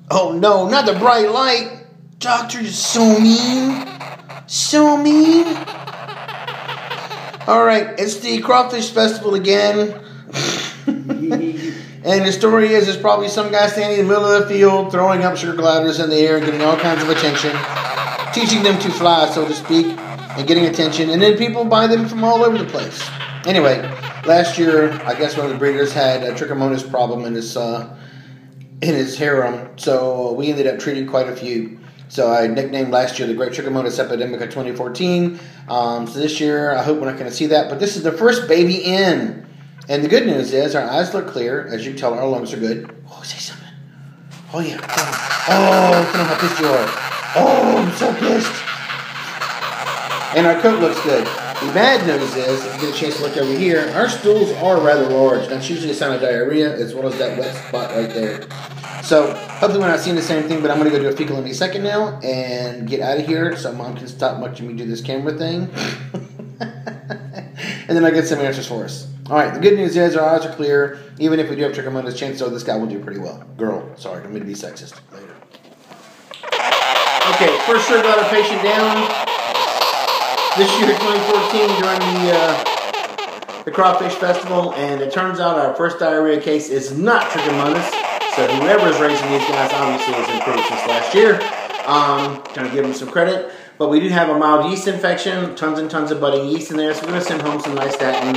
Oh no, not the bright light. Doctor, you're so mean. So mean. Alright, it's the Crawfish Festival again. And the story is, there's probably some guy standing in the middle of the field throwing up sugar gliders in the air and getting all kinds of attention. Teaching them to fly, so to speak, and getting attention. And then people buy them from all over the place. Anyway, last year, I guess one of the breeders had a trichomonas problem in his harem. So we ended up treating quite a few. So I nicknamed last year the Great Trichomonas Epidemic of 2014. So this year, I hope we're not going to see that. But this is the first baby in. And the good news is, our eyes look clear. As you can tell, our lungs are good. Oh, say something. Oh, yeah. Oh, come on, how pissed you are. Oh, I'm so pissed. And our coat looks good. The bad news is, if you get a chance to look over here, our stools are rather large. That's usually a sign of diarrhea, as well as that wet spot right there. So, hopefully we're not seeing the same thing, but I'm going to go do a fecal any second now and get out of here so Mom can stop watching me do this camera thing. And then I'll get some answers for us. Alright, the good news is our eyes are clear. Even if we do have trichomonas, chances are this guy will do pretty well. Girl, sorry, don't mean to be sexist. Later. Okay, first sugar glider patient down. This year, 2014, during the Crawfish Festival, and it turns out our first diarrhea case is not trichomonas. So whoever is raising these guys obviously has improved since last year. Kind of give them some credit. But we do have a mild yeast infection, tons and tons of budding yeast in there, so we're going to send home some nystatin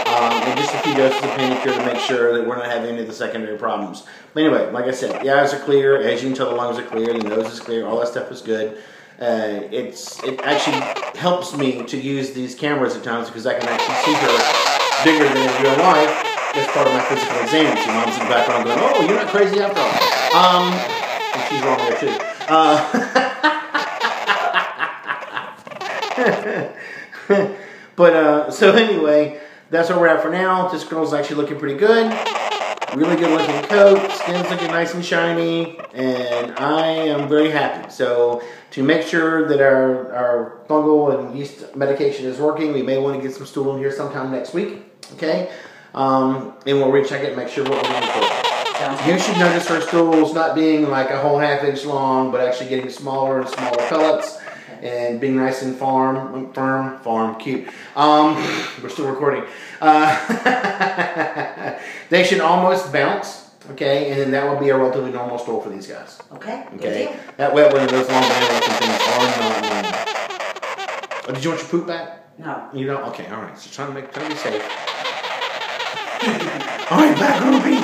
and just a few doses of Panicure to make sure that we're not having any of the secondary problems. But anyway, like I said, the eyes are clear, as you can tell the lungs are clear, the nose is clear, all that stuff is good. It actually helps me to use these cameras at times because I can actually see her bigger than in real life as part of my physical exam. So Mom's in the background going, oh, you're not crazy after all. And she's wrong there too. But so anyway, that's where we're at for now. This girl's actually looking pretty good. Really good looking coat. Skin's looking nice and shiny. And I am very happy. So to make sure that our fungal and yeast medication is working, we may want to get some stool in here sometime next week. Okay? And we'll recheck it and make sure what we're going for. You should notice her stools not being like a whole half-inch long, but actually getting smaller and smaller pellets. And being nice and firm, cute. We're still recording. They should almost bounce, okay? And then that will be a relatively normal stool for these guys. Okay. That way, when those long banana-looking things are not normal. Oh, did you want your poop back? No. You don't? Okay, all right. So trying to be safe. All right, back, Ruby.